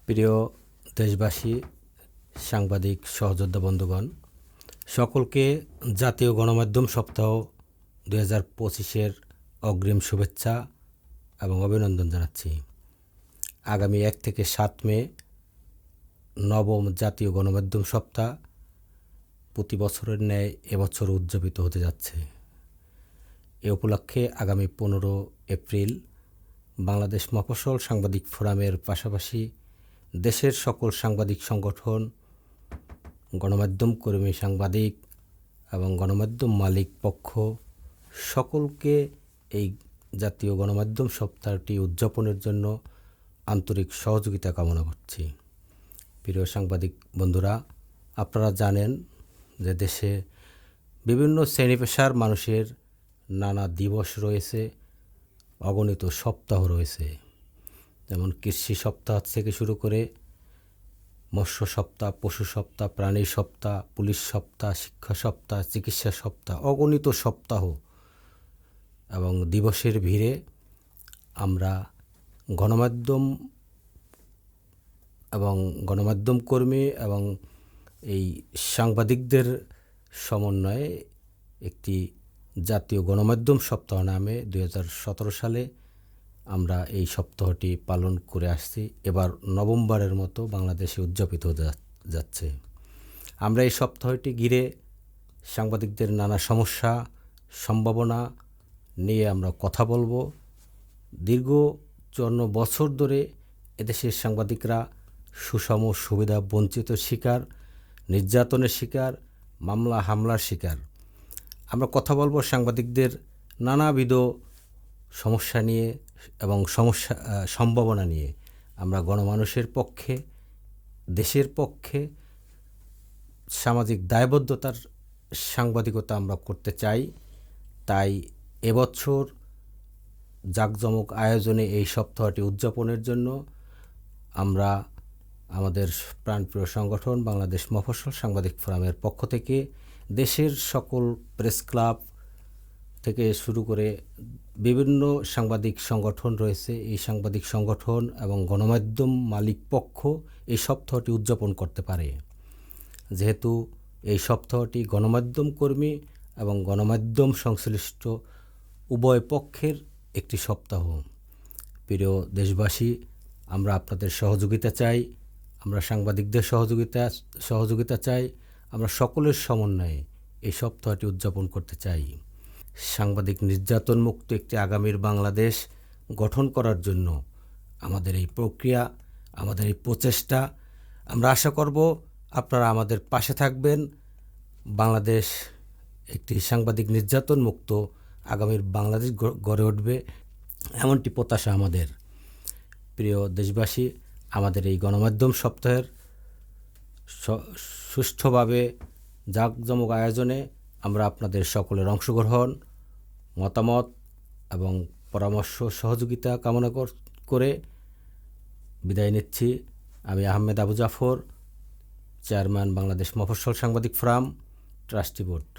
প্রিয় দেশবাসী, সাংবাদিক সহযোদ্ধা বন্ধুগণ, সকলকে জাতীয় গণমাধ্যম সপ্তাহ 2025-এর অগ্রিম শুভেচ্ছা এবং অভিনন্দন জানাচ্ছি। আগামী 1 থেকে 7 মে নবম জাতীয় গণমাধ্যম সপ্তাহ প্রতি বছরের ন্যায় এবছর উদযাপিত হতে যাচ্ছে। এ উপলক্ষে আগামী 15 এপ্রিল বাংলাদেশ মফস্বল সাংবাদিক ফোরামের পাশাপাশি দেশের সকল সাংবাদিক সংগঠন, গণমাধ্যম কর্মী, সাংবাদিক এবং গণমাধ্যম মালিক পক্ষ সকলকে এই জাতীয় গণমাধ্যম সপ্তাহটি উদযাপনের জন্য আন্তরিক সহযোগিতা কামনা করছি। প্রিয় সাংবাদিক বন্ধুরা, আপনারা জানেন যে দেশে বিভিন্ন শ্রেণী পেশার মানুষের নানা দিবস রয়েছে, অগণিত সপ্তাহ রয়েছে। যেমন কৃষি সপ্তাহ থেকে শুরু করে মৎস্য সপ্তাহ, পশু সপ্তাহ, প্রাণী সপ্তাহ, পুলিশ সপ্তাহ, শিক্ষা সপ্তাহ, চিকিৎসা সপ্তাহ, অগণিত সপ্তাহ এবং দিবসের ভিড়ে আমরা গণমাধ্যম কর্মী এবং এই সাংবাদিকদের সমন্বয়ে একটি জাতীয় গণমাধ্যম সপ্তাহ নামে 2017 সালে আমরা এই সপ্তাহটি পালন করে আসছি। এবার নভেম্বরের মতো বাংলাদেশে উদযাপিত হতে যাচ্ছে। আমরা এই সপ্তাহটি ঘিরে সাংবাদিকদের নানা সমস্যা, সম্ভাবনা নিয়ে আমরা কথা বলবো। দীর্ঘ 54 বছর ধরে এদেশের সাংবাদিকরা সুষম সুবিধা বঞ্চিত শিকার, নির্যাতনের শিকার, মামলা হামলার শিকার। আমরা কথা বলবো সাংবাদিকদের নানাবিধ সমস্যা নিয়ে এবং সম্ভাবনা নিয়ে। আমরা গণমানুষের পক্ষে, দেশের পক্ষে সামাজিক দায়বদ্ধতার সাংবাদিকতা আমরা করতে চাই। তাই এবছর জাঁকজমক আয়োজনে এই সপ্তাহটি উদযাপনের জন্য আমরা আমাদের প্রাণপ্রিয় সংগঠন বাংলাদেশ মফস্বল সাংবাদিক ফোরামের পক্ষ থেকে দেশের সকল প্রেস ক্লাব থেকে শুরু করে বিভিন্ন সাংবাদিক সংগঠন রয়েছে, এই সাংবাদিক সংগঠন এবং গণমাধ্যম মালিক পক্ষ এই সপ্তাহটি উদযাপন করতে পারে। যেহেতু এই সপ্তাহটি গণমাধ্যম কর্মী এবং গণমাধ্যম সংশ্লিষ্ট উভয় পক্ষের একটি সপ্তাহ। প্রিয় দেশবাসী, আমরা আপনাদের সহযোগিতা চাই, আমরা সাংবাদিকদের সহযোগিতা চাই, আমরা সকলের সমন্বয়ে এই সপ্তাহটি উদযাপন করতে চাই। সাংবাদিক নির্যাতন মুক্ত একটি আগামীর বাংলাদেশ গঠন করার জন্য আমাদের এই প্রক্রিয়া, আমাদের এই প্রচেষ্টা, আমরা আশা করব আপনারা আমাদের পাশে থাকবেন। বাংলাদেশ একটি সাংবাদিক নির্যাতন মুক্ত আগামীর বাংলাদেশ গড়ে উঠবে, এমনটি প্রত্যাশা আমাদের। প্রিয় দেশবাসী, আমাদের এই গণমাধ্যম সপ্তাহের সুষ্ঠুভাবে জাঁকজমক আয়োজনে আমরা আপনাদের সকলের অংশগ্রহণ, মতামত এবং পরামর্শ সহযোগিতা কামনা করে বিদায় নিচ্ছি। আমি আহমেদ আবু জাফর, চেয়ারম্যান বাংলাদেশ মফস্বল সাংবাদিক ফোরাম, ট্রাস্টি বোর্ড।